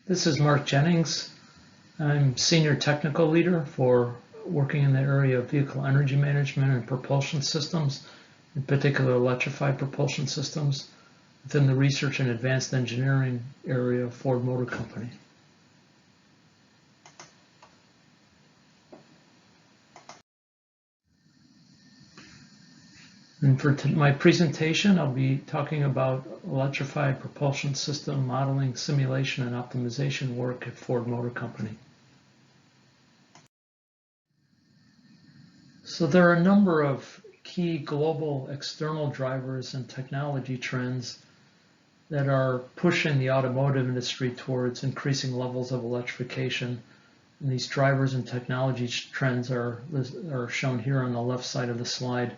This is Mark Jennings. I'm Senior Technical Leader for working in the area of vehicle energy management and propulsion systems, in particular electrified propulsion systems, within the research and advanced engineering area of Ford Motor Company. And for my presentation, I'll be talking about electrified propulsion system modeling, simulation, and optimization work at Ford Motor Company. So there are a number of key global external drivers and technology trends that are pushing the automotive industry towards increasing levels of electrification. And these drivers and technology trends are shown here on the left side of the slide.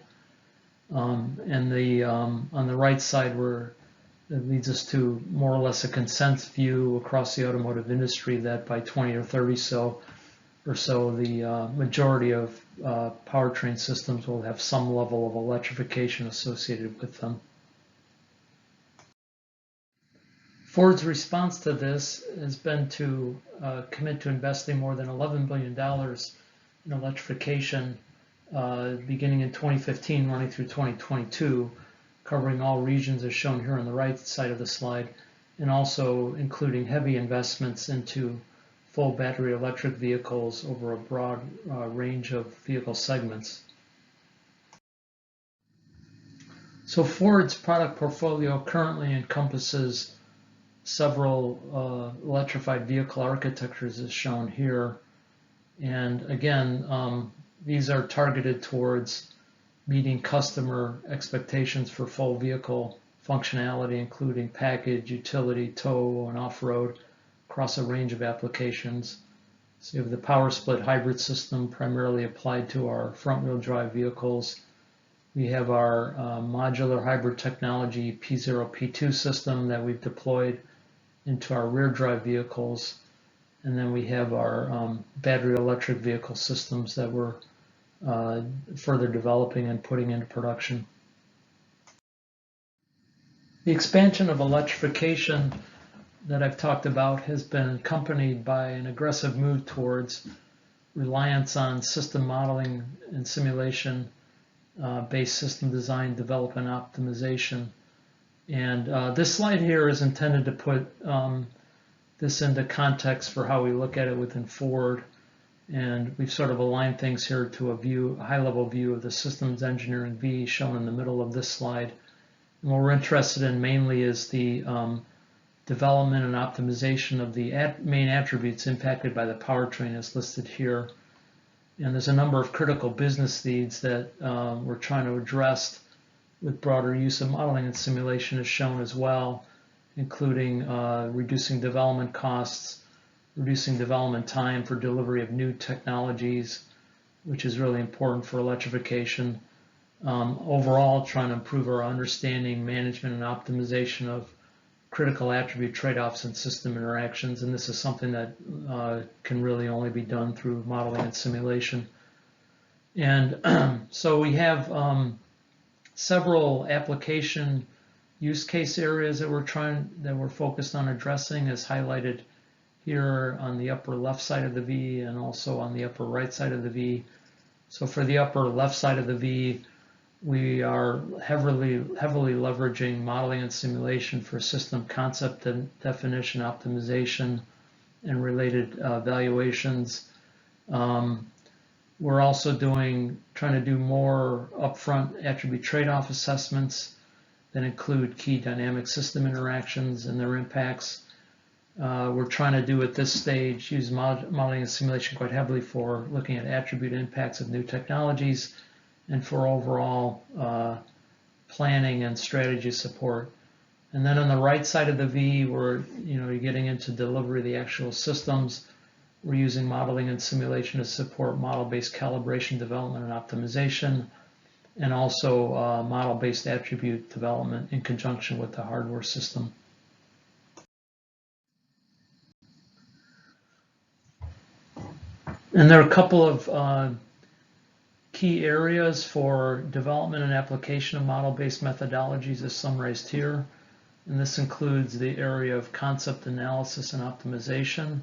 On the right side, it leads us to more or less a consensus view across the automotive industry that by 20 or 30 or so, the majority of powertrain systems will have some level of electrification associated with them. Ford's response to this has been to commit to investing more than $11 billion in electrification beginning in 2015, running through 2022, covering all regions as shown here on the right side of the slide, and also including heavy investments into full battery electric vehicles over a broad range of vehicle segments. So Ford's product portfolio currently encompasses several electrified vehicle architectures as shown here. And again, these are targeted towards meeting customer expectations for full vehicle functionality, including package, utility, tow, and off-road across a range of applications. So you have the power split hybrid system primarily applied to our front-wheel drive vehicles. We have our modular hybrid technology P0, P2 system that we've deployed into our rear drive vehicles. And then we have our battery electric vehicle systems that we're further developing and putting into production. The expansion of electrification that I've talked about has been accompanied by an aggressive move towards reliance on system modeling and simulation based system design, development, optimization. And this slide here is intended to put this into context for how we look at it within Ford. And we've sort of aligned things here to a high-level view of the systems engineering V shown in the middle of this slide. And what we're interested in mainly is the development and optimization of the main attributes impacted by the powertrain as listed here. And there's a number of critical business needs that we're trying to address with broader use of modeling and simulation as shown as well, including reducing development costs, reducing development time for delivery of new technologies, which is really important for electrification. Overall, trying to improve our understanding, management, and optimization of critical attribute trade-offs and system interactions. And this is something that can really only be done through modeling and simulation. And so we have several application use case areas that we're focused on addressing, as highlighted here on the upper left side of the V and also on the upper right side of the V. So for the upper left side of the V, we are heavily leveraging modeling and simulation for system concept and definition, optimization, and related evaluations. We're also trying to do more upfront attribute trade-off assessments that include key dynamic system interactions and their impacts. We're trying to do at this stage use modeling and simulation quite heavily for looking at attribute impacts of new technologies and for overall planning and strategy support. And then on the right side of the V, you're getting into delivery of the actual systems. We're using modeling and simulation to support model-based calibration, development, and optimization, and also model-based attribute development in conjunction with the hardware system. And there are a couple of key areas for development and application of model-based methodologies as summarized here. And this includes the area of concept analysis and optimization,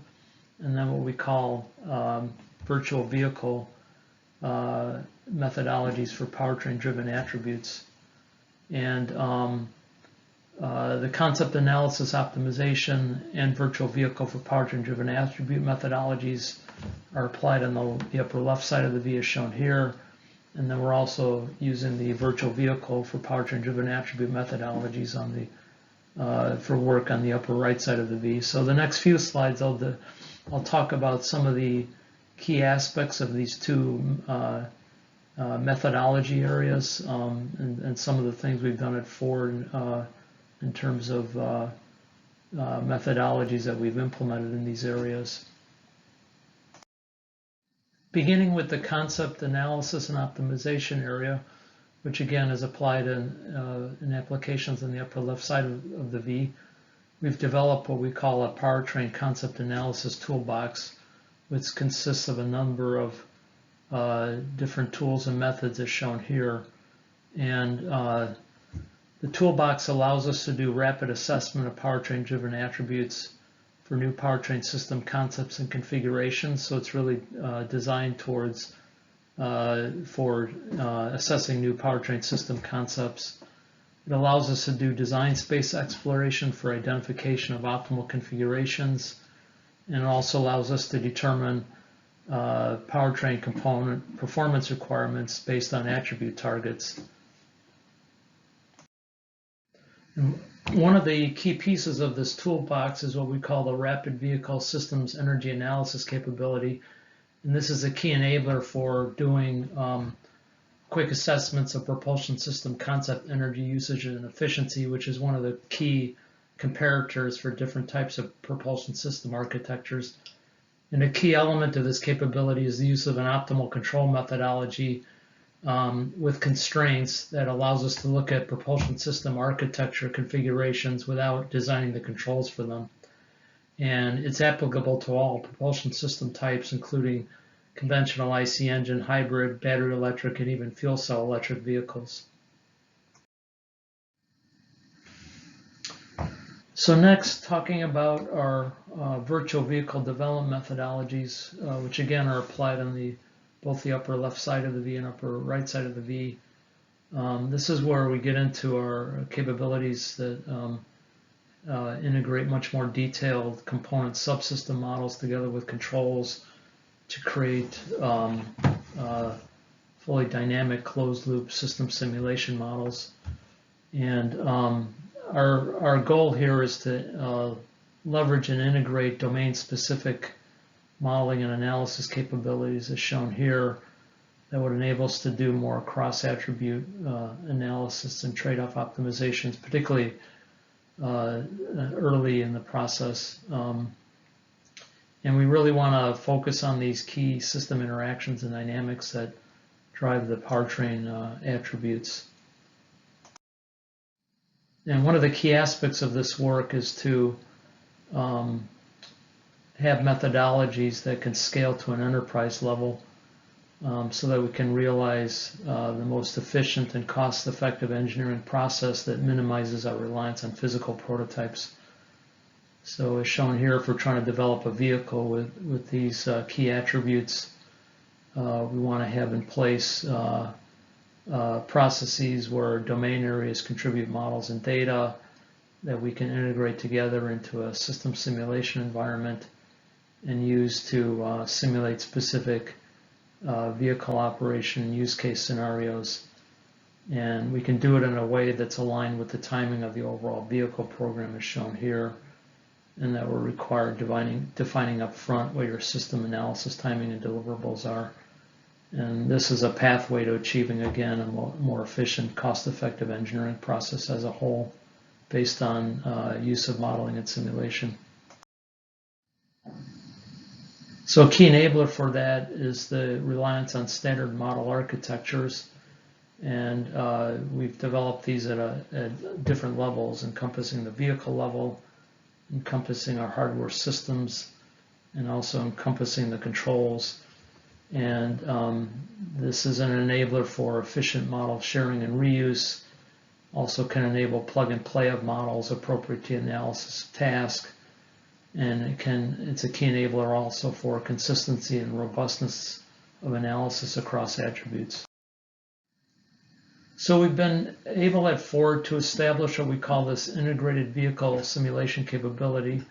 and then what we call virtual vehicle methodologies for powertrain-driven attributes. And the concept analysis, optimization, and virtual vehicle for powertrain-driven attribute methodologies are applied on the upper left side of the V as shown here. And then we're also using the virtual vehicle for powertrain-driven attribute methodologies on the for work on the upper right side of the V. So the next few slides I'll talk about some of the key aspects of these two methodology areas and some of the things we've done at Ford in terms of methodologies that we've implemented in these areas. Beginning with the concept analysis and optimization area, which again is applied in applications on the upper left side of the V, we've developed what we call a powertrain concept analysis toolbox, which consists of a number of different tools and methods as shown here. And the toolbox allows us to do rapid assessment of powertrain-driven attributes for new powertrain system concepts and configurations. So it's really designed towards assessing new powertrain system concepts. It allows us to do design space exploration for identification of optimal configurations, and it also allows us to determine powertrain component performance requirements based on attribute targets. And one of the key pieces of this toolbox is what we call the Rapid Vehicle Systems Energy Analysis capability. And this is a key enabler for doing quick assessments of propulsion system concept energy usage and efficiency, which is one of the key comparators for different types of propulsion system architectures. And a key element of this capability is the use of an optimal control methodology with constraints that allows us to look at propulsion system architecture configurations without designing the controls for them. And it's applicable to all propulsion system types, including conventional IC engine, hybrid, battery electric, and even fuel cell electric vehicles. So next, talking about our virtual vehicle development methodologies, which again are applied on both the upper left side of the V and upper right side of the V. This is where we get into our capabilities that integrate much more detailed component subsystem models together with controls to create fully dynamic closed-loop system simulation models. And our goal here is to leverage and integrate domain-specific modeling and analysis capabilities as shown here that would enable us to do more cross-attribute analysis and trade-off optimizations, particularly early in the process. And we really want to focus on these key system interactions and dynamics that drive the powertrain attributes. And one of the key aspects of this work is to have methodologies that can scale to an enterprise level so that we can realize the most efficient and cost-effective engineering process that minimizes our reliance on physical prototypes. So as shown here, if we're trying to develop a vehicle with these key attributes, we want to have in place processes where domain areas contribute models and data that we can integrate together into a system simulation environment and use to simulate specific vehicle operation and use case scenarios. And we can do it in a way that's aligned with the timing of the overall vehicle program as shown here, and that will require defining up front what your system analysis timing and deliverables are. And this is a pathway to achieving, again, a more efficient, cost-effective engineering process as a whole based on use of modeling and simulation. So a key enabler for that is the reliance on standard model architectures. And we've developed these at different levels, encompassing the vehicle level, encompassing our hardware systems, and also encompassing the controls. And this is an enabler for efficient model sharing and reuse, Also can enable plug and play of models appropriate to the analysis task. And it's a key enabler also for consistency and robustness of analysis across attributes. So we've been able at Ford to establish what we call this integrated vehicle simulation capability.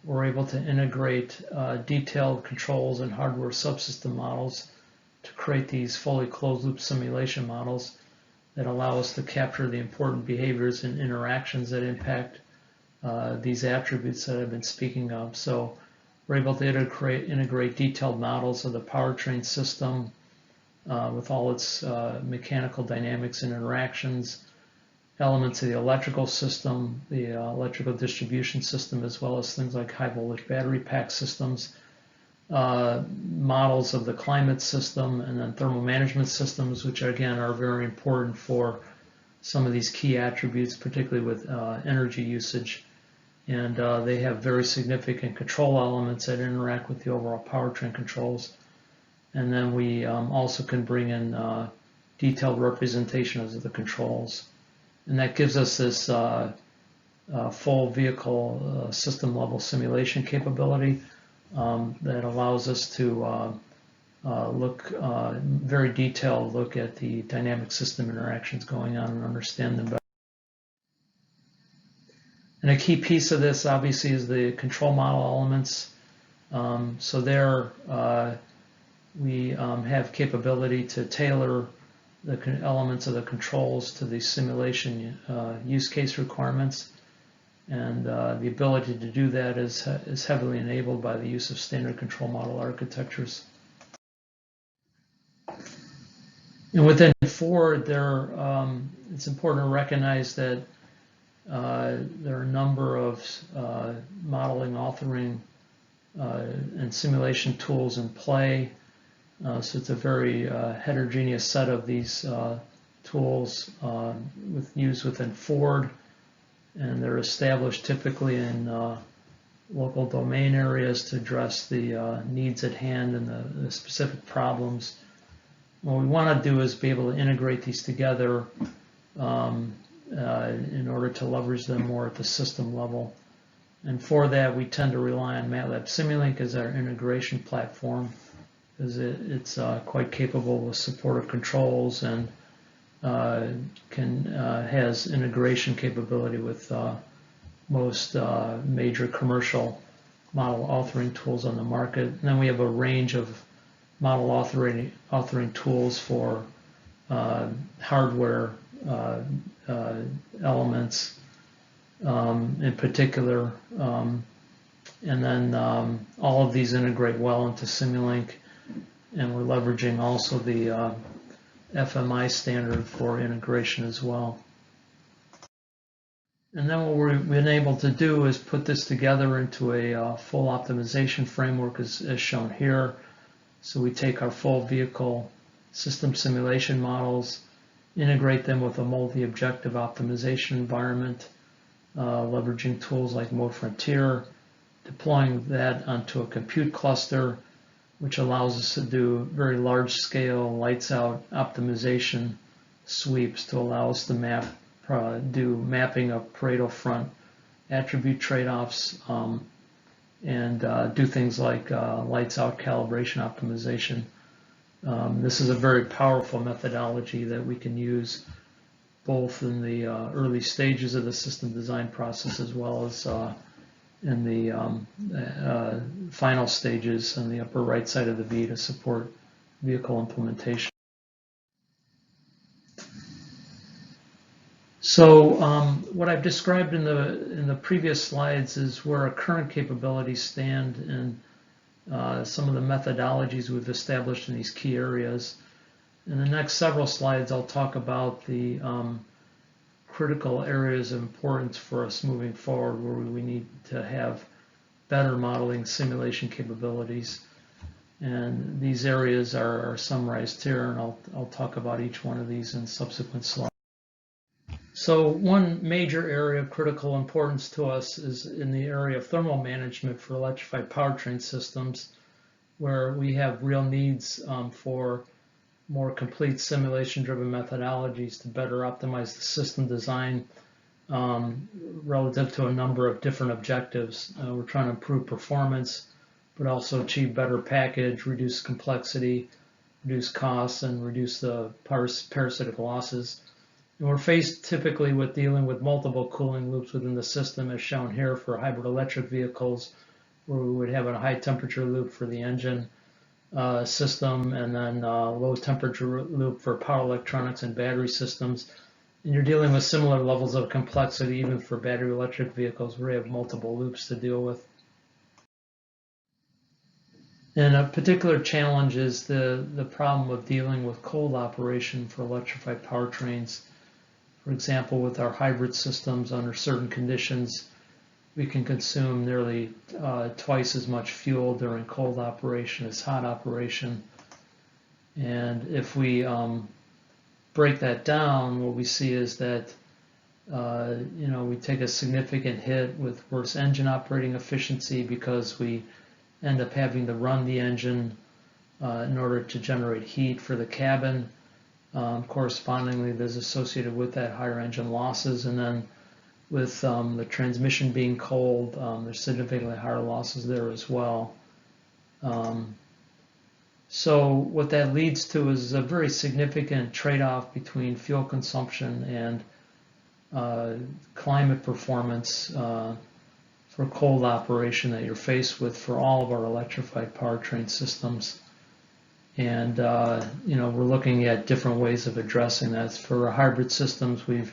We're able to integrate detailed controls and hardware subsystem models to create these fully closed loop simulation models that allow us to capture the important behaviors and interactions that impact these attributes that I've been speaking of. So we're able to integrate detailed models of the powertrain system with all its mechanical dynamics and interactions, elements of the electrical system, the electrical distribution system, as well as things like high voltage battery pack systems, models of the climate system, and then thermal management systems, which again are very important for some of these key attributes, particularly with energy usage. And they have very significant control elements that interact with the overall powertrain controls. And then we also can bring in detailed representations of the controls. And that gives us this full vehicle system level simulation capability that allows us to very detailed look at the dynamic system interactions going on and understand them better. And a key piece of this obviously is the control model elements. So there we have capability to tailor the elements of the controls to the simulation use case requirements. And the ability to do that is heavily enabled by the use of standard control model architectures. And within Ford, it's important to recognize that there are a number of modeling, authoring, and simulation tools in play. So it's a very heterogeneous set of these tools used within Ford, and they're established typically in local domain areas to address the needs at hand and the specific problems. What we want to do is be able to integrate these together in order to leverage them more at the system level. And for that, we tend to rely on MATLAB Simulink as our integration platform, because it's quite capable with supportive controls and has integration capability with most major commercial model authoring tools on the market. And then we have a range of model authoring tools for hardware elements in particular. And then all of these integrate well into Simulink, and we're leveraging also the FMI standard for integration as well. And then what we've been able to do is put this together into a full optimization framework as shown here. So we take our full vehicle system simulation models, integrate them with a multi-objective optimization environment, leveraging tools like Mode Frontier, deploying that onto a compute cluster, which allows us to do very large-scale lights-out optimization sweeps to allow us to do mapping of Pareto front attribute trade-offs and do things like lights-out calibration optimization. This is a very powerful methodology that we can use both in the early stages of the system design process as well as in the final stages on the upper right side of the V to support vehicle implementation. So what I've described in the previous slides is where our current capabilities stand and some of the methodologies we've established in these key areas. In the next several slides, I'll talk about the critical areas of importance for us moving forward, where we need to have better modeling simulation capabilities. And these areas are summarized here, and I'll talk about each one of these in subsequent slides. So one major area of critical importance to us is in the area of thermal management for electrified powertrain systems, where we have real needs for more complete simulation-driven methodologies to better optimize the system design relative to a number of different objectives. We're trying to improve performance, but also achieve better package, reduce complexity, reduce costs, and reduce the parasitic losses. And we're faced typically with dealing with multiple cooling loops within the system, as shown here for hybrid electric vehicles, where we would have a high temperature loop for the engine system, and then low temperature loop for power electronics and battery systems. And you're dealing with similar levels of complexity even for battery electric vehicles where you have multiple loops to deal with. And a particular challenge is the problem of dealing with cold operation for electrified powertrains. For example, with our hybrid systems, under certain conditions, we can consume nearly twice as much fuel during cold operation as hot operation. And if we break that down, what we see is that we take a significant hit with worse engine operating efficiency because we end up having to run the engine in order to generate heat for the cabin. Correspondingly, there's associated with that higher engine losses, and then with the transmission being cold, there's significantly higher losses there as well. So what that leads to is a very significant trade-off between fuel consumption and climate performance for cold operation that you're faced with for all of our electrified powertrain systems. And we're looking at different ways of addressing that. For our hybrid systems, we've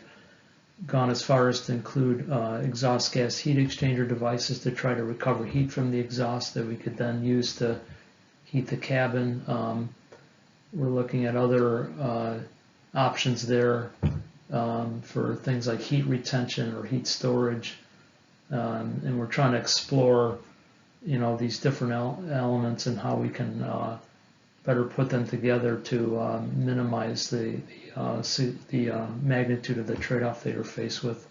gone as far as to include exhaust gas heat exchanger devices to try to recover heat from the exhaust that we could then use to heat the cabin. We're looking at other options there for things like heat retention or heat storage, and we're trying to explore these different elements and how we can better put them together to minimize the magnitude of the trade-off that you're faced with.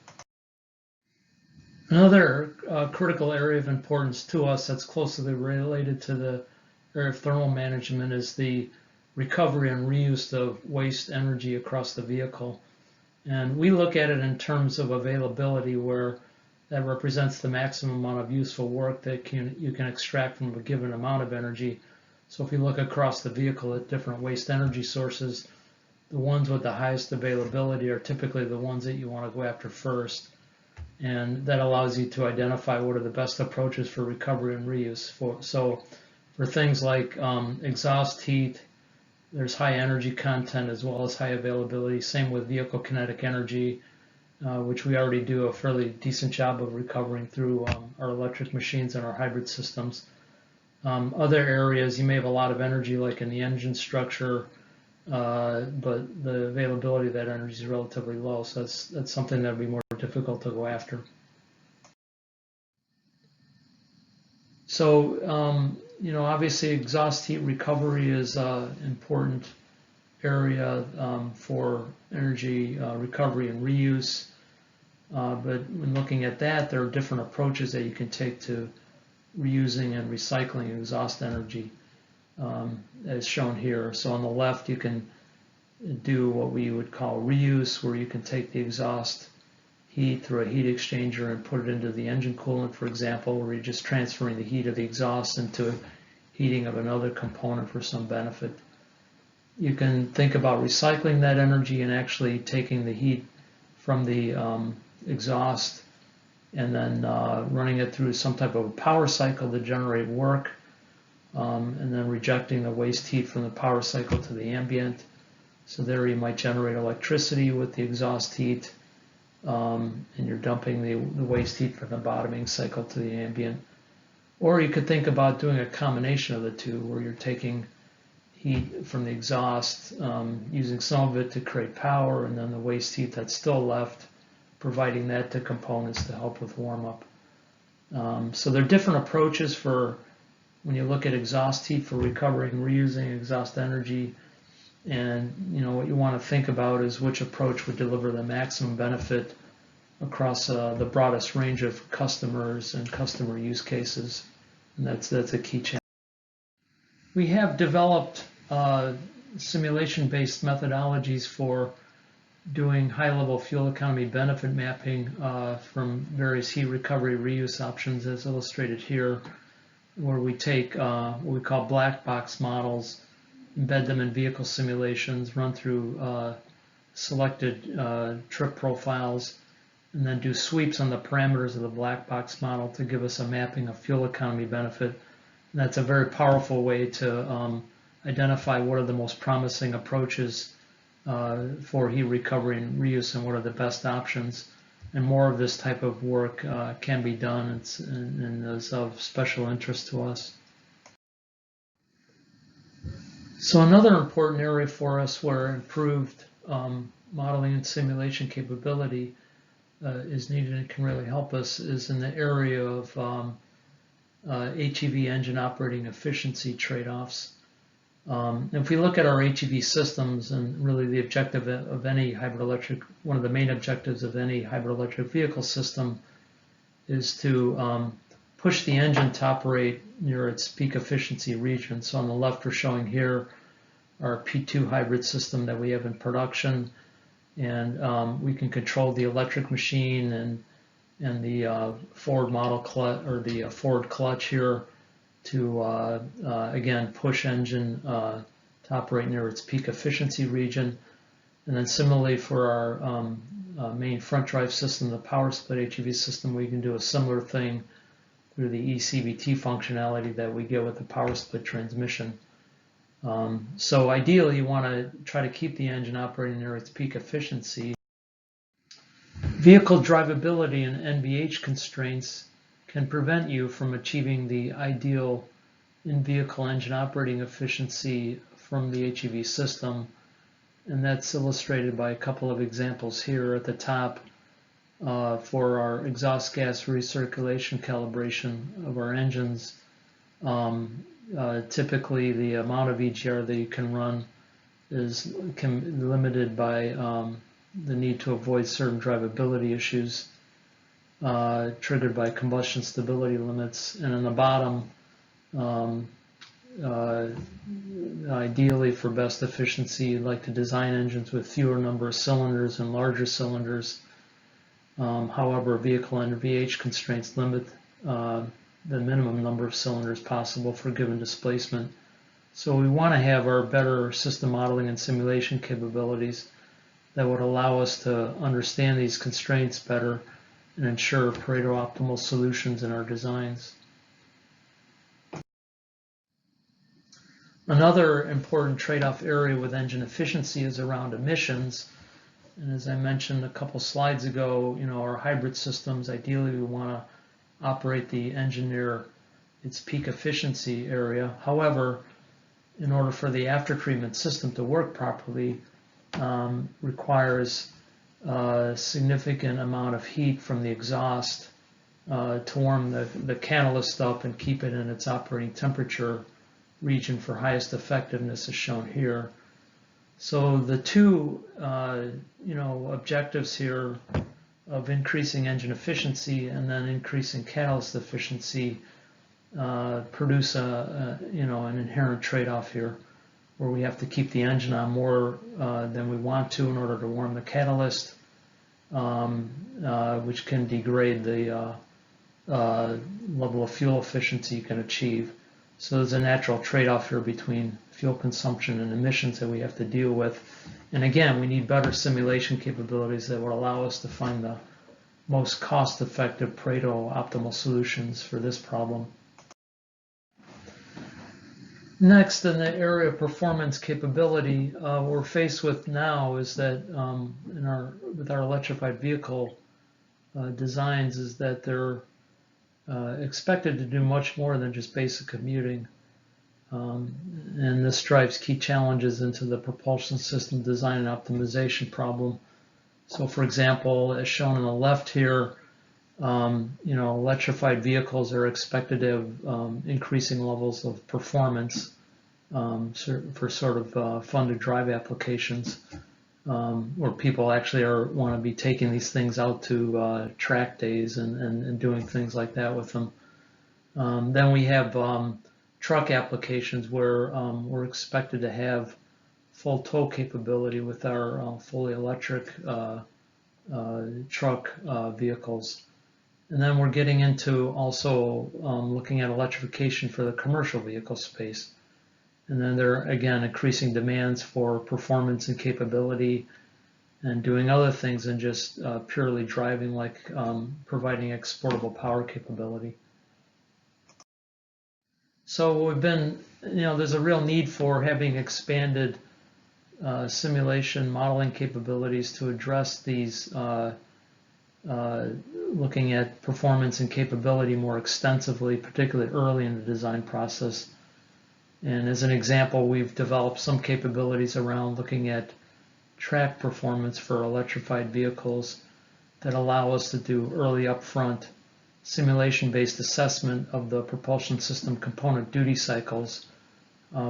Another critical area of importance to us that's closely related to the area of thermal management is the recovery and reuse of waste energy across the vehicle. And we look at it in terms of availability, where that represents the maximum amount of useful work that you can extract from a given amount of energy. So if you look across the vehicle at different waste energy sources, the ones with the highest availability are typically the ones that you want to go after first. And that allows you to identify what are the best approaches for recovery and reuse. So for things like exhaust heat, there's high energy content as well as high availability. Same with vehicle kinetic energy, which we already do a fairly decent job of recovering through our electric machines and our hybrid systems. Other areas, you may have a lot of energy like in the engine structure, but the availability of that energy is relatively low, so that's something that would be more difficult to go after. So, obviously exhaust heat recovery is an important area for energy recovery and reuse, but when looking at that, there are different approaches that you can take to reusing and recycling exhaust energy, as shown here. So on the left, you can do what we would call reuse, where you can take the exhaust heat through a heat exchanger and put it into the engine coolant, for example, where you're just transferring the heat of the exhaust into heating of another component for some benefit. You can think about recycling that energy and actually taking the heat from the exhaust and then running it through some type of a power cycle to generate work, and then rejecting the waste heat from the power cycle to the ambient. So there you might generate electricity with the exhaust heat, and you're dumping the waste heat from the bottoming cycle to the ambient. Or you could think about doing a combination of the two, where you're taking heat from the exhaust, using some of it to create power, and then the waste heat that's still left, providing that to components to help with warm-up. So there are different approaches for when you look at exhaust heat for recovering and reusing exhaust energy, and what you want to think about is which approach would deliver the maximum benefit across the broadest range of customers and customer use cases, and that's a key challenge. We have developed simulation-based methodologies for doing high-level fuel economy benefit mapping from various heat recovery reuse options as illustrated here, where we take what we call black box models, embed them in vehicle simulations, run through selected trip profiles, and then do sweeps on the parameters of the black box model to give us a mapping of fuel economy benefit. And that's a very powerful way to identify what are the most promising approaches for heat recovery and reuse and what are the best options. And more of this type of work can be done and is of special interest to us. So another important area for us where improved modeling and simulation capability is needed and can really help us is in the area of HEV engine operating efficiency trade-offs. If we look at our HEV systems, and really the objective of any hybrid electric, one of the main objectives of any hybrid electric vehicle system is to push the engine to operate near its peak efficiency region. So on the left we're showing here our P2 hybrid system that we have in production, and we can control the electric machine and the forward model clutch, or the forward clutch here, to again push engine to operate near its peak efficiency region. And then similarly for our main front drive system, the power split HEV system, we can do a similar thing through the eCVT functionality that we get with the power split transmission. So ideally you want to try to keep the engine operating near its peak efficiency. Vehicle drivability and NVH constraints can prevent you from achieving the ideal in-vehicle engine operating efficiency from the HEV system, and that's illustrated by a couple of examples here at the top. For our exhaust gas recirculation calibration of our engines, typically the amount of EGR that you can run can be limited by the need to avoid certain drivability issues triggered by combustion stability limits. And in the bottom, ideally for best efficiency, you'd like to design engines with fewer number of cylinders and larger cylinders. However, vehicle NVH constraints limit the minimum number of cylinders possible for a given displacement. So we want to have our better system modeling and simulation capabilities that would allow us to understand these constraints better and ensure Pareto optimal solutions in our designs. Another important trade-off area with engine efficiency is around emissions. And as I mentioned a couple slides ago, our hybrid systems, ideally we want to operate the engine near its peak efficiency area. However, in order for the aftertreatment system to work properly, requires a significant amount of heat from the exhaust to warm the catalyst up and keep it in its operating temperature region for highest effectiveness, as shown here. So the two objectives here of increasing engine efficiency and then increasing catalyst efficiency produce an inherent trade-off here, where we have to keep the engine on more than we want to in order to warm the catalyst, which can degrade the level of fuel efficiency you can achieve. So there's a natural trade-off here between fuel consumption and emissions that we have to deal with. And again, we need better simulation capabilities that would allow us to find the most cost-effective Pareto optimal solutions for this problem. Next, in the area of performance capability, what we're faced with now is that with our electrified vehicle designs is that they're expected to do much more than just basic commuting. And this drives key challenges into the propulsion system design and optimization problem. So for example, as shown on the left here, electrified vehicles are expected to have increasing levels of performance for sort of fun to drive applications, where people actually want to be taking these things out to track days and doing things like that with them. Then we have truck applications where we're expected to have full tow capability with our fully electric truck vehicles. And then we're getting into also looking at electrification for the commercial vehicle space. And then there are, again, increasing demands for performance and capability and doing other things than just purely driving, like providing exportable power capability. So we've been, there's a real need for having expanded simulation modeling capabilities to address these, looking at performance and capability more extensively, particularly early in the design process. And as an example, we've developed some capabilities around looking at track performance for electrified vehicles that allow us to do early upfront simulation-based assessment of the propulsion system component duty cycles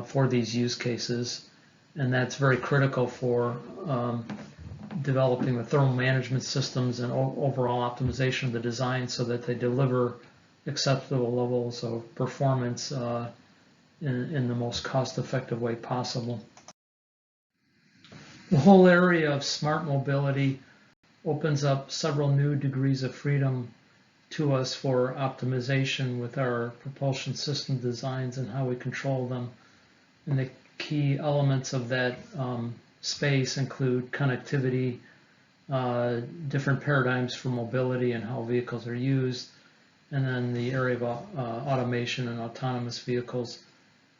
for these use cases. And that's very critical for developing the thermal management systems and overall optimization of the design so that they deliver acceptable levels of performance in the most cost-effective way possible. The whole area of smart mobility opens up several new degrees of freedom to us for optimization with our propulsion system designs and how we control them. And the key elements of that space include connectivity, different paradigms for mobility and how vehicles are used, and then the area of automation and autonomous vehicles.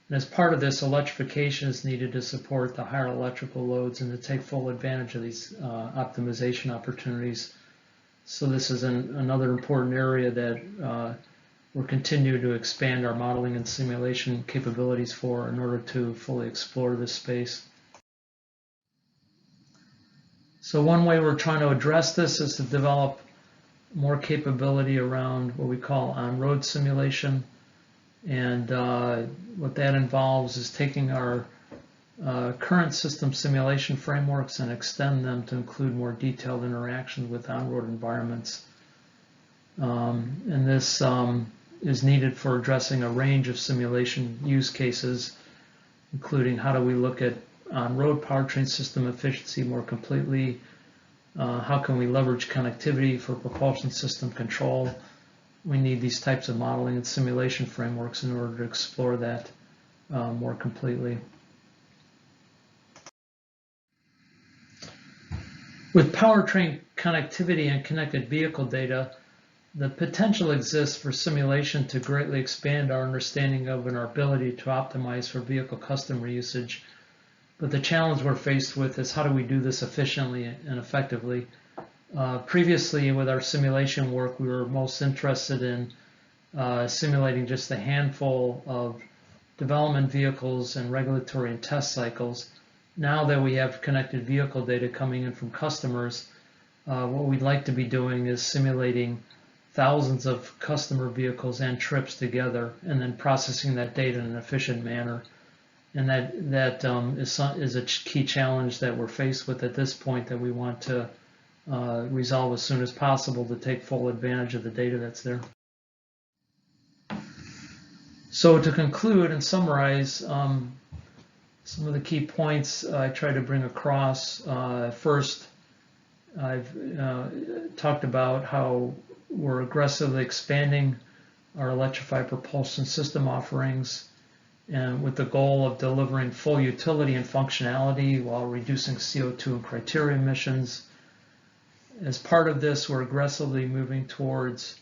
And as part of this, electrification is needed to support the higher electrical loads and to take full advantage of these optimization opportunities. So this is another important area that we're continuing to expand our modeling and simulation capabilities for in order to fully explore this space. So one way we're trying to address this is to develop more capability around what we call on-road simulation. And what that involves is taking our current system simulation frameworks and extend them to include more detailed interactions with on-road environments. And this is needed for addressing a range of simulation use cases, including how do we look at on-road powertrain system efficiency more completely, how can we leverage connectivity for propulsion system control. We need these types of modeling and simulation frameworks in order to explore that more completely. With powertrain connectivity and connected vehicle data, the potential exists for simulation to greatly expand our understanding of and our ability to optimize for vehicle customer usage. But the challenge we're faced with is how do we do this efficiently and effectively? Previously, with our simulation work, we were most interested in simulating just a handful of development vehicles and regulatory and test cycles. Now that we have connected vehicle data coming in from customers, what we'd like to be doing is simulating thousands of customer vehicles and trips together and then processing that data in an efficient manner. And that is a key challenge that we're faced with at this point that we want to resolve as soon as possible to take full advantage of the data that's there. So to conclude and summarize some of the key points I try to bring across. First, I've talked about how we're aggressively expanding our electrified propulsion system offerings and with the goal of delivering full utility and functionality while reducing CO2 and criteria emissions. As part of this, we're aggressively moving towards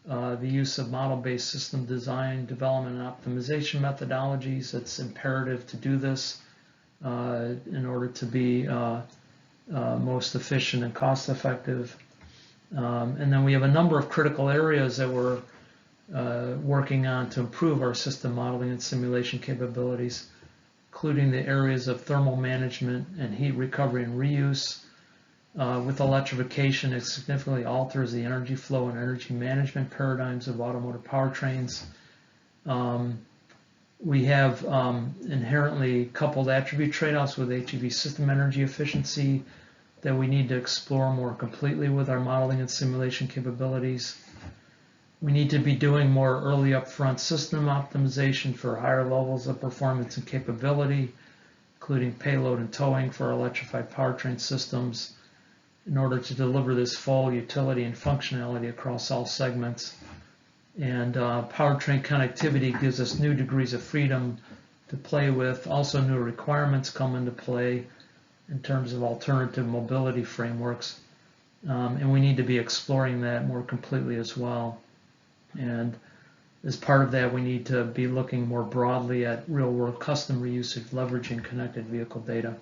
the use of model-based system design, development, and optimization methodologies. It's imperative to do this in order to be most efficient and cost-effective. And then we have a number of critical areas that we're working on to improve our system modeling and simulation capabilities, including the areas of thermal management and heat recovery and reuse. With electrification, it significantly alters the energy flow and energy management paradigms of automotive powertrains. We have inherently coupled attribute trade-offs with HEV system energy efficiency that we need to explore more completely with our modeling and simulation capabilities. We need to be doing more early upfront system optimization for higher levels of performance and capability. including payload and towing for electrified powertrain systems in order to deliver this full utility and functionality across all segments. And powertrain connectivity gives us new degrees of freedom to play with. Also, new requirements come into play in terms of alternative mobility frameworks. And we need to be exploring that more completely as well. And as part of that, we need to be looking more broadly at real-world customer usage, leveraging connected vehicle data.